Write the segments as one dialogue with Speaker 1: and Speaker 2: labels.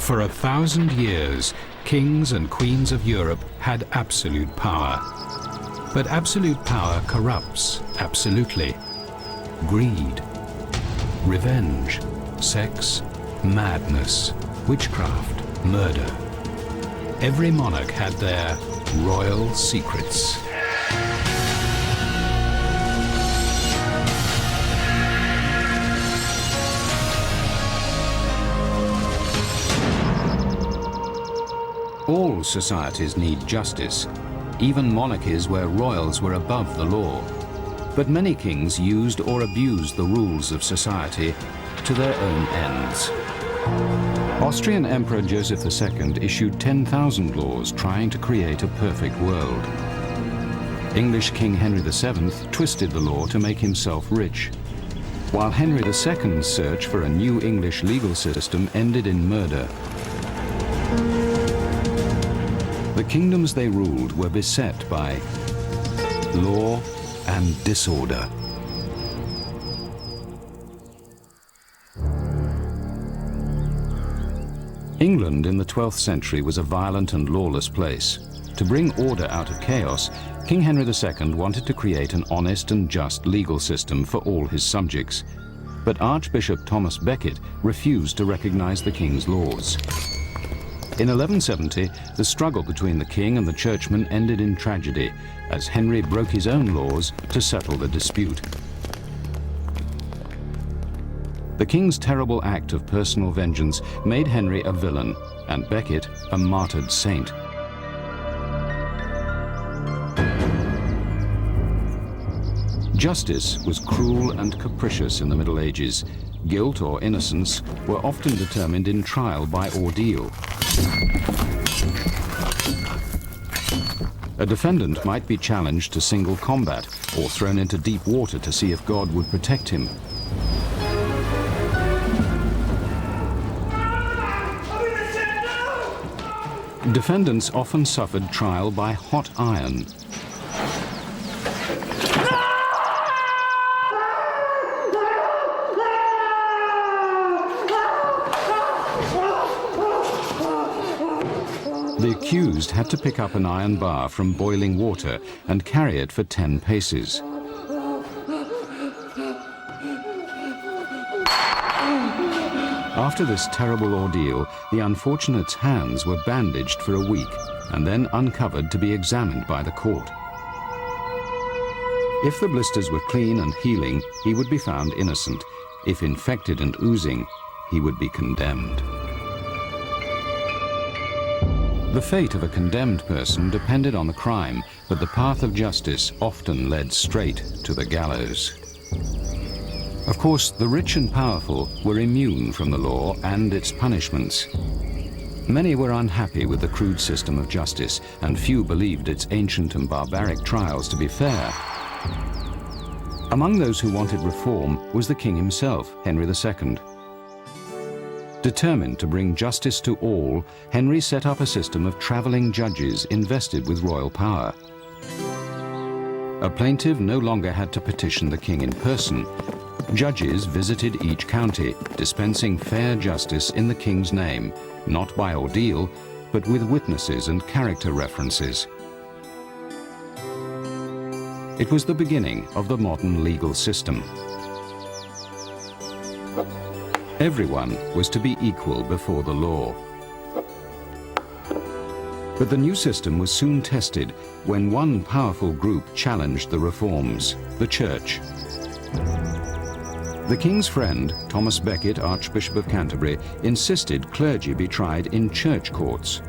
Speaker 1: For 1,000 years, kings and queens of Europe had absolute power. But absolute power corrupts absolutely. Greed, revenge, sex, madness, witchcraft, murder. Every monarch had their royal secrets. All societies need justice, even monarchies where royals were above the law. But many kings used or abused the rules of society to their own ends. Austrian Emperor Joseph II issued 10,000 laws trying to create a perfect world. English King Henry VII twisted the law to make himself rich, while Henry II's search for a new English legal system ended in murder. The kingdoms they ruled were beset by law and disorder. England in the 12th century was a violent and lawless place. To bring order out of chaos, King Henry II wanted to create an honest and just legal system for all his subjects. But Archbishop Thomas Becket refused to recognize the king's laws. In 1170, the struggle between the king and the churchmen ended in tragedy, as Henry broke his own laws to settle the dispute. The king's terrible act of personal vengeance made Henry a villain and Becket a martyred saint. Justice was cruel and capricious in the Middle Ages. Guilt or innocence were often determined in trial by ordeal. A defendant might be challenged to single combat or thrown into deep water to see if God would protect him. Defendants often suffered trial by hot iron. The accused had to pick up an iron bar from boiling water and carry it for 10 paces. After this terrible ordeal, the unfortunate's hands were bandaged for a week and then uncovered to be examined by the court. If the blisters were clean and healing, he would be found innocent. If infected and oozing, he would be condemned. The fate of a condemned person depended on the crime, but the path of justice often led straight to the gallows. Of course, the rich and powerful were immune from the law and its punishments. Many were unhappy with the crude system of justice, and few believed its ancient and barbaric trials to be fair. Among those who wanted reform was the king himself, Henry II. Determined to bring justice to all, Henry set up a system of traveling judges invested with royal power. A plaintiff no longer had to petition the king in person. Judges visited each county, dispensing fair justice in the king's name, not by ordeal, but with witnesses and character references. It was the beginning of the modern legal system. Everyone was to be equal before the law. But the new system was soon tested when one powerful group challenged the reforms, the Church. The king's friend, Thomas Becket, Archbishop of Canterbury, insisted clergy be tried in church courts.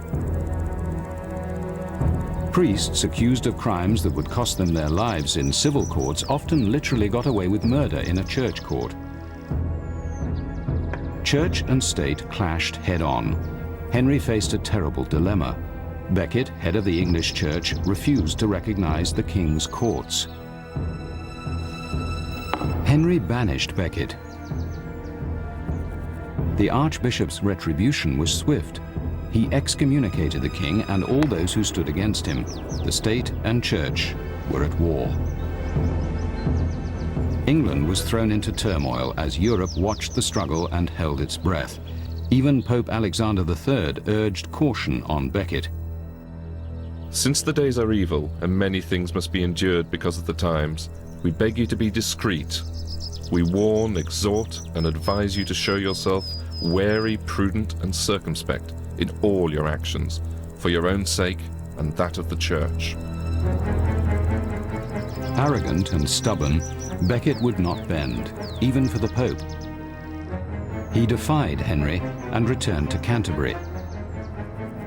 Speaker 1: Priests accused of crimes that would cost them their lives in civil courts often literally got away with murder in a church court. Church and state clashed head-on. Henry faced a terrible dilemma. Becket, head of the English Church, refused to recognize the king's courts. Henry banished Becket. The Archbishop's retribution was swift. He excommunicated the king and all those who stood against him. The state and church were at war. England was thrown into turmoil as Europe watched the struggle and held its breath. Even Pope Alexander III urged caution on Becket.
Speaker 2: Since the days are evil, and many things must be endured because of the times, we beg you to be discreet. We warn, exhort, and advise you to show yourself wary, prudent, and circumspect in all your actions, for your own sake and that of the Church.
Speaker 1: Arrogant and stubborn, Becket would not bend, even for the Pope. He defied Henry and returned to Canterbury.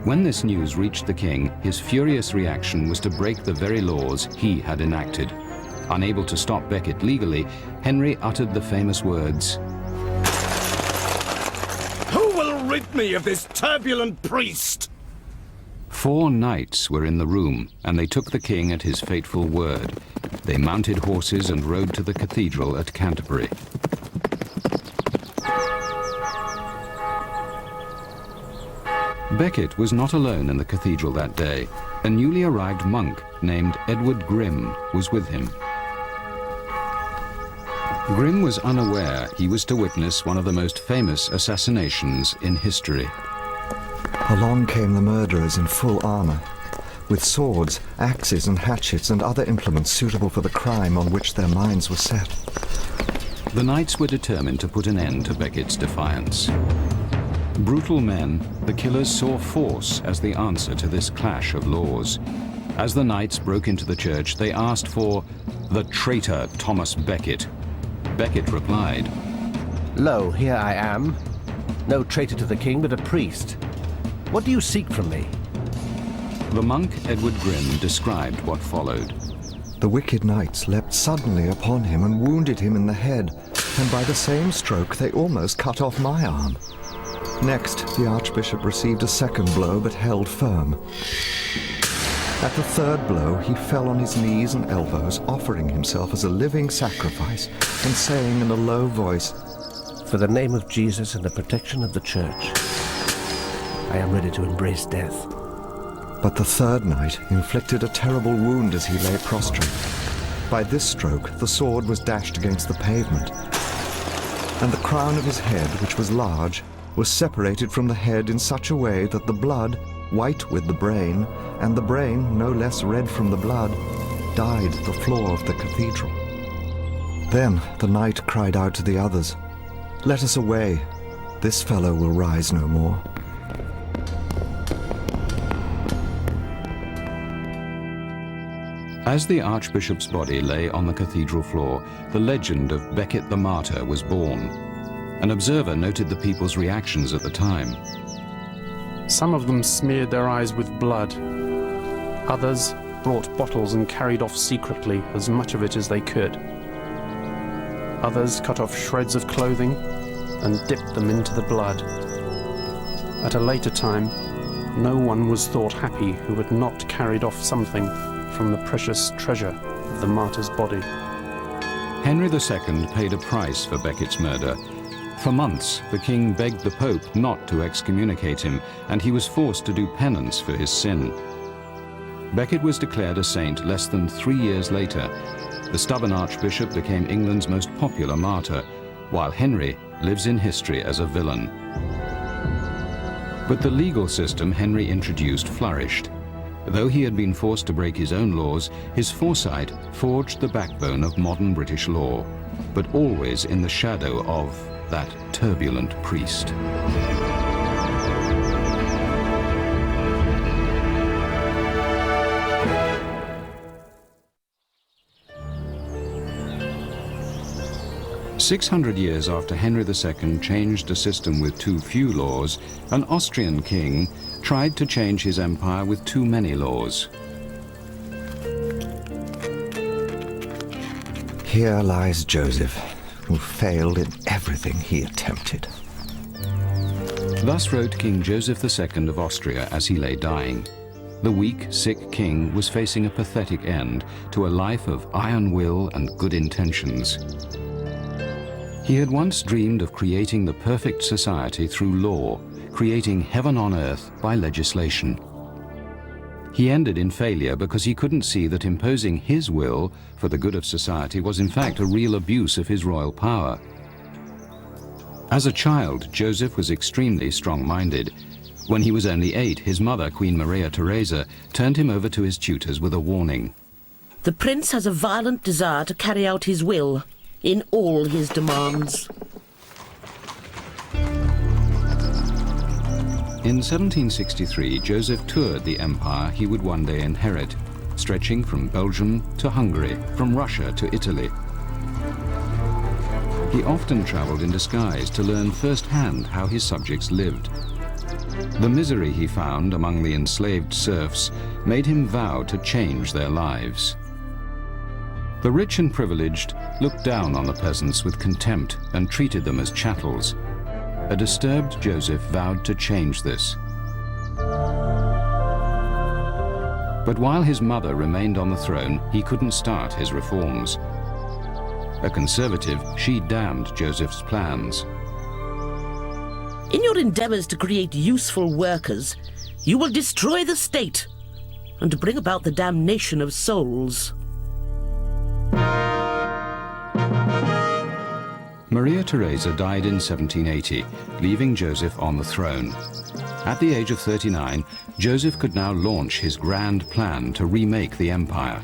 Speaker 1: When this news reached the king, his furious reaction was to break the very laws he had enacted. Unable to stop Becket legally, Henry uttered the famous words,
Speaker 3: "Who will rid me of this turbulent priest?"
Speaker 1: 4 knights were in the room, and they took the king at his fateful word. They mounted horses and rode to the cathedral at Canterbury. Becket was not alone in the cathedral that day. A newly arrived monk named Edward Gryme was with him. Gryme was unaware he was to witness one of the most famous assassinations in history.
Speaker 4: Along came the murderers in full armor, with swords, axes and hatchets and other implements suitable for the crime on which their minds were set.
Speaker 1: The knights were determined to put an end to Becket's defiance. Brutal men, the killers saw force as the answer to this clash of laws. As the knights broke into the church, they asked for the traitor Thomas Becket. Becket replied,
Speaker 5: "Lo, here I am. No traitor to the king, but a priest. What do you seek from me?"
Speaker 1: The monk Edward Gryme described what followed.
Speaker 4: The wicked knights leapt suddenly upon him and wounded him in the head, and by the same stroke they almost cut off my arm. Next, the archbishop received a second blow but held firm. At the third blow, he fell on his knees and elbows, offering himself as a living sacrifice and saying in a low voice,
Speaker 5: "For the name of Jesus and the protection of the Church, I am ready to embrace death."
Speaker 4: But the third knight inflicted a terrible wound as he lay prostrate. By this stroke, the sword was dashed against the pavement, and the crown of his head, which was large, was separated from the head in such a way that the blood, white with the brain, and the brain, no less red from the blood, dyed the floor of the cathedral. Then the knight cried out to the others, "Let us away. This fellow will rise no more."
Speaker 1: As the archbishop's body lay on the cathedral floor, the legend of Becket the martyr was born. An observer noted the people's reactions at the time.
Speaker 6: Some of them smeared their eyes with blood. Others brought bottles and carried off secretly as much of it as they could. Others cut off shreds of clothing and dipped them into the blood. At a later time, no one was thought happy who had not carried off something from the precious treasure of the martyr's body.
Speaker 1: Henry II paid a price for Becket's murder. For months, the king begged the Pope not to excommunicate him, and he was forced to do penance for his sin. Becket was declared a saint less than 3 years later. The stubborn archbishop became England's most popular martyr, while Henry lives in history as a villain. But the legal system Henry introduced flourished. Though he had been forced to break his own laws, his foresight forged the backbone of modern British law, but always in the shadow of that turbulent priest. "600 years after Henry II changed a system with too few laws, an Austrian king tried to change his empire with too many laws.
Speaker 4: Here lies Joseph, who failed in everything he attempted."
Speaker 1: Thus wrote King Joseph II of Austria as he lay dying. The weak, sick king was facing a pathetic end to a life of iron will and good intentions. He had once dreamed of creating the perfect society through law, creating heaven on earth by legislation. He ended in failure because he couldn't see that imposing his will for the good of society was in fact a real abuse of his royal power. As a child, Joseph was extremely strong-minded. When he was only 8, his mother, Queen Maria Theresa, turned him over to his tutors with a warning.
Speaker 7: The prince has a violent desire to carry out his will in all his demands.
Speaker 1: In 1763, Joseph toured the empire he would one day inherit, stretching from Belgium to Hungary, from Russia to Italy. He often traveled in disguise to learn firsthand how his subjects lived. The misery he found among the enslaved serfs made him vow to change their lives. The rich and privileged looked down on the peasants with contempt and treated them as chattels. A disturbed Joseph vowed to change this. But while his mother remained on the throne, he couldn't start his reforms. A conservative, she damned Joseph's plans.
Speaker 7: In your endeavors to create useful workers, you will destroy the state and bring about the damnation of souls.
Speaker 1: Maria Theresa died in 1780, leaving Joseph on the throne. At the age of 39, Joseph could now launch his grand plan to remake the empire.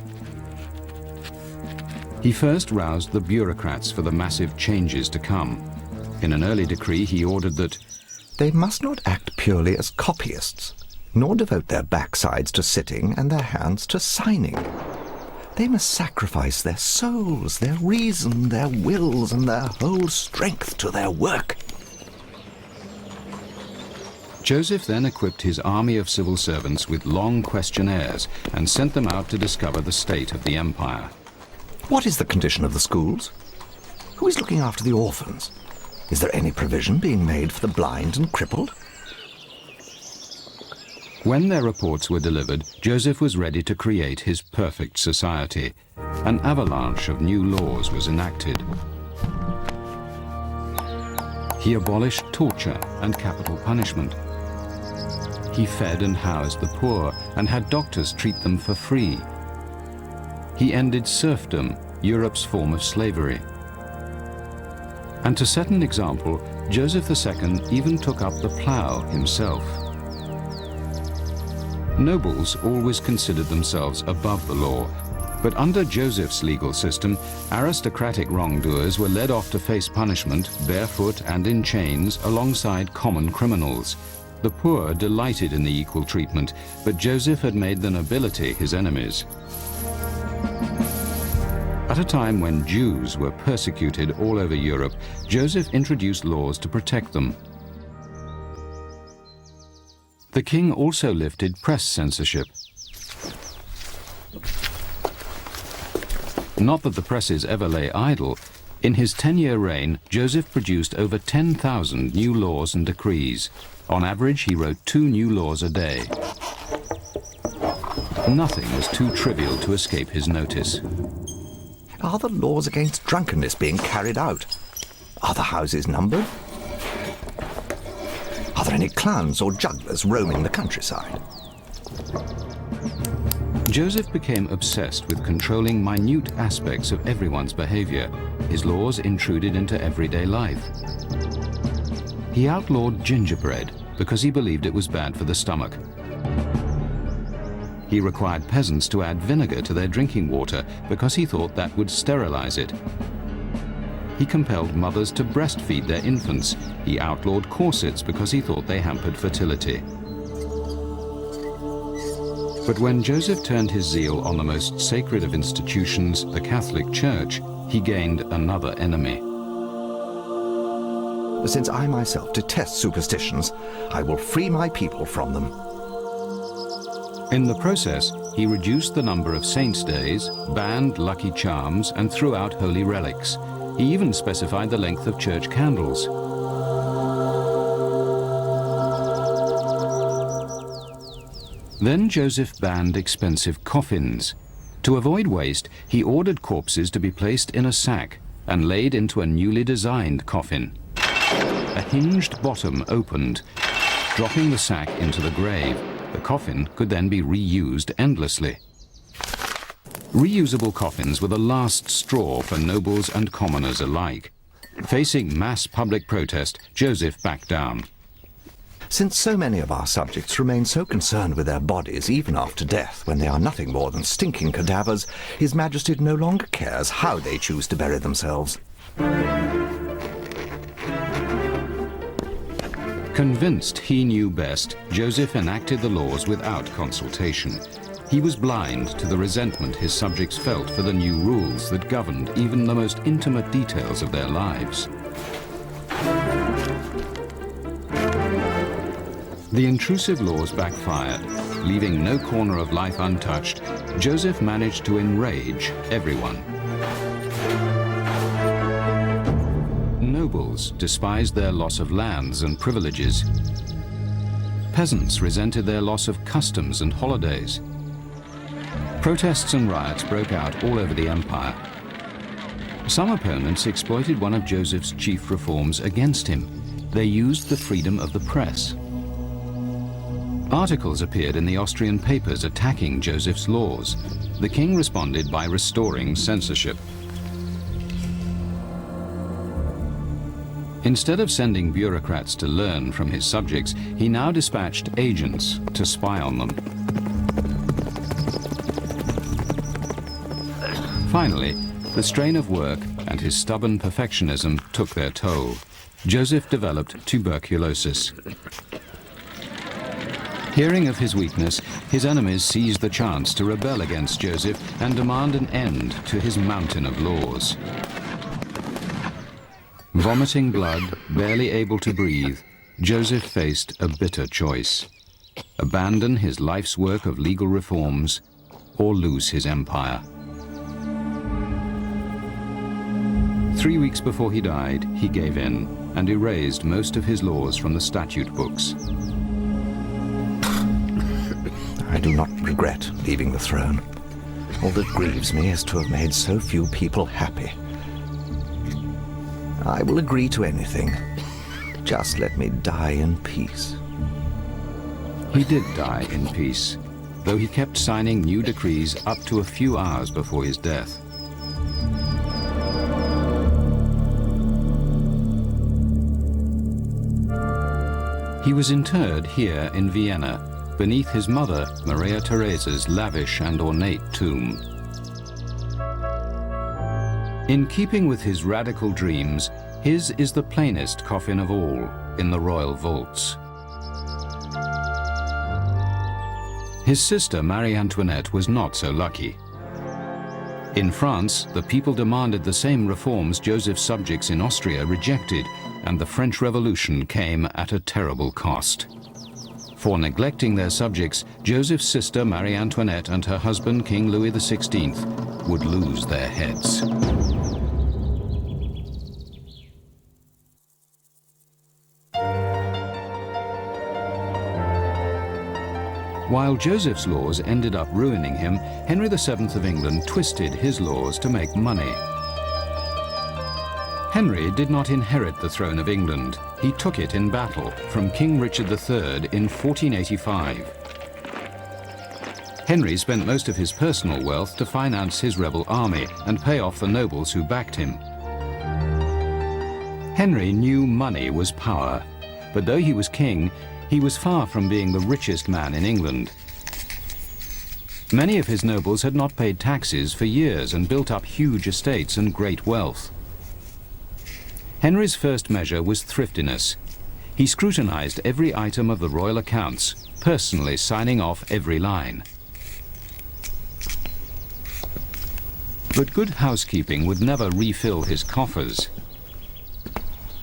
Speaker 1: He first roused the bureaucrats for the massive changes to come. In an early decree, he ordered that
Speaker 4: They must not act purely as copyists, nor devote their backsides to sitting and their hands to signing. They must sacrifice their souls, their reason, their wills, and their whole strength to their work.
Speaker 1: Joseph then equipped his army of civil servants with long questionnaires and sent them out to discover the state of the empire.
Speaker 4: What is the condition of the schools? Who is looking after the orphans? Is there any provision being made for the blind and crippled?
Speaker 1: When their reports were delivered, Joseph was ready to create his perfect society. An avalanche of new laws was enacted. He abolished torture and capital punishment. He fed and housed the poor and had doctors treat them for free. He ended serfdom, Europe's form of slavery. And to set an example, Joseph II even took up the plough himself. Nobles always considered themselves above the law, but under Joseph's legal system, aristocratic wrongdoers were led off to face punishment, barefoot and in chains, alongside common criminals. The poor delighted in the equal treatment, but Joseph had made the nobility his enemies. At a time when Jews were persecuted all over Europe, Joseph introduced laws to protect them. The king also lifted press censorship. Not that the presses ever lay idle. In his 10-year reign, Joseph produced over 10,000 new laws and decrees. On average, he wrote 2 new laws a day. Nothing was too trivial to escape his notice.
Speaker 4: Are the laws against drunkenness being carried out? Are the houses numbered? Are there any clowns or jugglers roaming the countryside?
Speaker 1: Joseph became obsessed with controlling minute aspects of everyone's behavior. His laws intruded into everyday life. He outlawed gingerbread because he believed it was bad for the stomach. He required peasants to add vinegar to their drinking water because he thought that would sterilize it. He compelled mothers to breastfeed their infants. He outlawed corsets because he thought they hampered fertility. But when Joseph turned his zeal on the most sacred of institutions, the Catholic Church, he gained another enemy.
Speaker 4: Since I myself detest superstitions, I will free my people from them.
Speaker 1: In the process, he reduced the number of saints' days, banned lucky charms, and threw out holy relics. He even specified the length of church candles. Then Joseph banned expensive coffins. To avoid waste, he ordered corpses to be placed in a sack and laid into a newly designed coffin. A hinged bottom opened, dropping the sack into the grave. The coffin could then be reused endlessly. Reusable coffins were the last straw for nobles and commoners alike. Facing mass public protest, Joseph backed down.
Speaker 4: Since so many of our subjects remain so concerned with their bodies even after death, when they are nothing more than stinking cadavers, His Majesty no longer cares how they choose to bury themselves.
Speaker 1: Convinced he knew best, Joseph enacted the laws without consultation. He was blind to the resentment his subjects felt for the new rules that governed even the most intimate details of their lives. The intrusive laws backfired. Leaving no corner of life untouched, Joseph managed to enrage everyone. Nobles despised their loss of lands and privileges. Peasants resented their loss of customs and holidays. Protests and riots broke out all over the empire. Some opponents exploited one of Joseph's chief reforms against him. They used the freedom of the press. Articles appeared in the Austrian papers attacking Joseph's laws. The king responded by restoring censorship. Instead of sending bureaucrats to learn from his subjects, he now dispatched agents to spy on them. Finally, the strain of work and his stubborn perfectionism took their toll. Joseph developed tuberculosis. Hearing of his weakness, his enemies seized the chance to rebel against Joseph and demand an end to his mountain of laws. Vomiting blood, barely able to breathe, Joseph faced a bitter choice: abandon his life's work of legal reforms or lose his empire. 3 weeks before he died, he gave in and erased most of his laws from the statute books.
Speaker 4: I do not regret leaving the throne. All that grieves me is to have made so few people happy. I will agree to anything. Just let me die in peace.
Speaker 1: He did die in peace, though he kept signing new decrees up to a few hours before his death. He was interred here in Vienna, beneath his mother, Maria Theresa's lavish and ornate tomb. In keeping with his radical dreams, his is the plainest coffin of all in the royal vaults. His sister, Marie Antoinette, was not so lucky. In France, the people demanded the same reforms Joseph's subjects in Austria rejected, and the French Revolution came at a terrible cost. For neglecting their subjects, Joseph's sister Marie Antoinette and her husband King Louis XVI would lose their heads. While Joseph's laws ended up ruining him, Henry VII of England twisted his laws to make money. Henry did not inherit the throne of England. He took it in battle from King Richard III in 1485. Henry spent most of his personal wealth to finance his rebel army and pay off the nobles who backed him. Henry knew money was power, but though he was king, he was far from being the richest man in England. Many of his nobles had not paid taxes for years and built up huge estates and great wealth. Henry's first measure was thriftiness. He scrutinized every item of the royal accounts, personally signing off every line. But good housekeeping would never refill his coffers.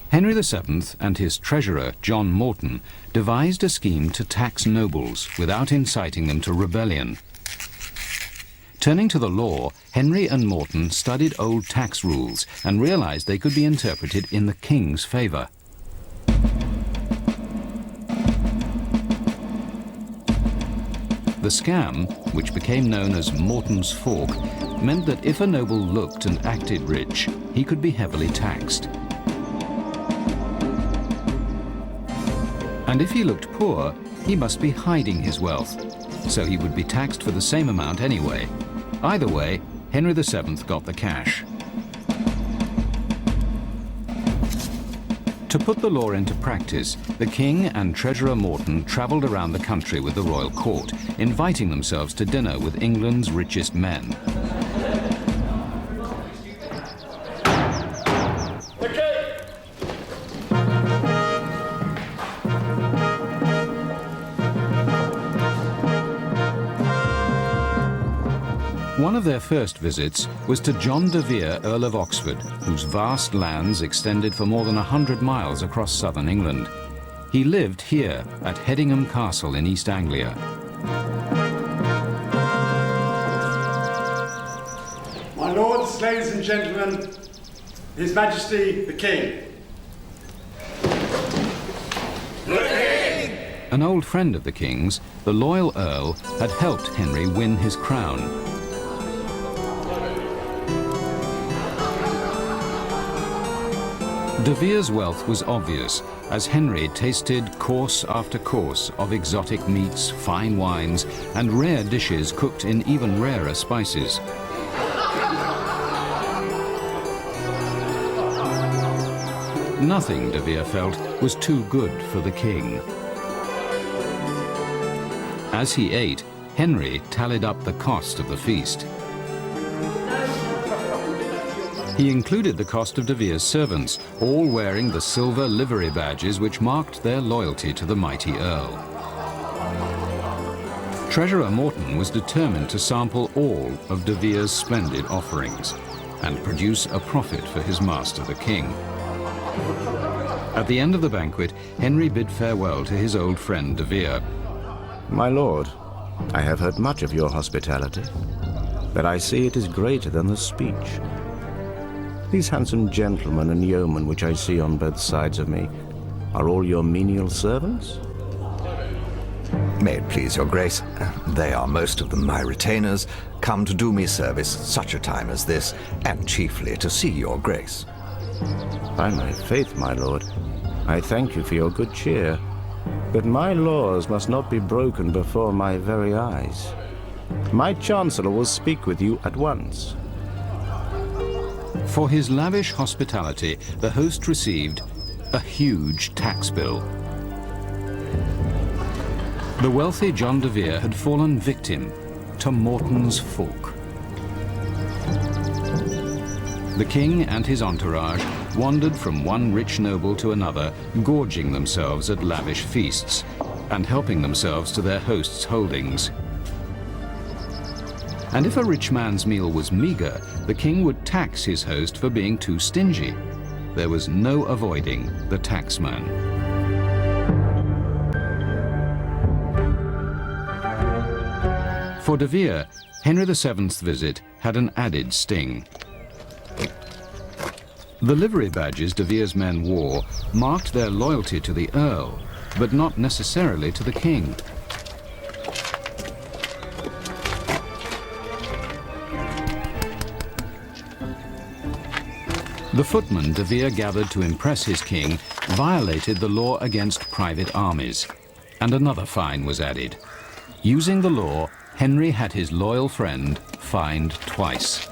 Speaker 1: Henry VII and his treasurer, John Morton, devised a scheme to tax nobles without inciting them to rebellion. Turning to the law, Henry and Morton studied old tax rules and realized they could be interpreted in the king's favor. The scam, which became known as Morton's Fork, meant that if a noble looked and acted rich, he could be heavily taxed. And if he looked poor, he must be hiding his wealth, so he would be taxed for the same amount anyway. Either way, Henry VII got the cash. To put the law into practice, the king and Treasurer Morton travelled around the country with the royal court, inviting themselves to dinner with England's richest men. One of their first visits was to John de Vere, Earl of Oxford, whose vast lands extended for more than 100 miles across southern England. He lived here at Hedingham Castle in East Anglia.
Speaker 8: My lords, ladies and gentlemen, His Majesty the King.
Speaker 1: An old friend of the king's, the loyal Earl, had helped Henry win his crown. De Vere's wealth was obvious, as Henry tasted course after course of exotic meats, fine wines, and rare dishes cooked in even rarer spices. Nothing, De Vere felt, was too good for the king. As he ate, Henry tallied up the cost of the feast. He included the cost of De Vere's servants, all wearing the silver livery badges which marked their loyalty to the mighty Earl. Treasurer Morton was determined to sample all of De Vere's splendid offerings and produce a profit for his master, the king. At the end of the banquet, Henry bid farewell to his old friend De Vere.
Speaker 9: My lord, I have heard much of your hospitality, but I see it is greater than the speech. These handsome gentlemen and yeomen which I see on both sides of me are all your menial servants?
Speaker 4: May it please your grace, they are most of them my retainers, come to do me service such a time as this, and chiefly to see your grace.
Speaker 9: By my faith, my lord, I thank you for your good cheer, but my laws must not be broken before my very eyes. My chancellor will speak with you at once.
Speaker 1: For his lavish hospitality, the host received a huge tax bill. The wealthy John de Vere had fallen victim to Morton's fork. The king and his entourage wandered from one rich noble to another, gorging themselves at lavish feasts and helping themselves to their host's holdings. And if a rich man's meal was meager, the king would tax his host for being too stingy. There was no avoiding the taxman. For De Vere, Henry VII's visit had an added sting. The livery badges De Vere's men wore marked their loyalty to the Earl, but not necessarily to the king. The footmen De Vere gathered to impress his king violated the law against private armies, and another fine was added. Using the law, Henry had his loyal friend fined twice.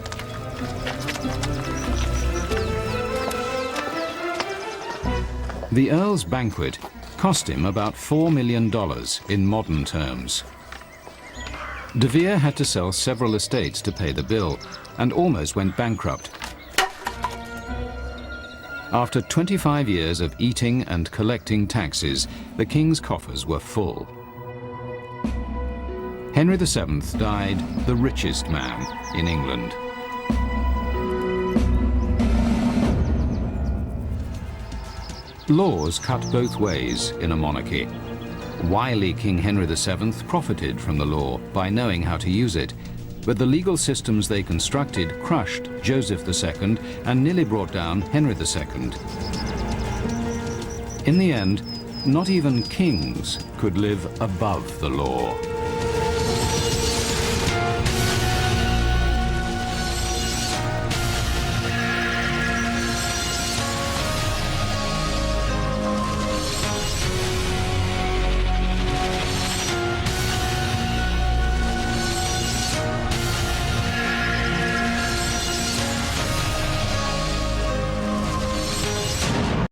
Speaker 1: The Earl's banquet cost him about $4 million in modern terms. De Vere had to sell several estates to pay the bill and almost went bankrupt. After 25 years of eating and collecting taxes, the king's coffers were full. Henry VII died the richest man in England. Laws cut both ways in a monarchy. Wily King Henry VII profited from the law by knowing how to use it, but the legal systems they constructed crushed Joseph II and nearly brought down Henry II. In the end, not even kings could live above the law.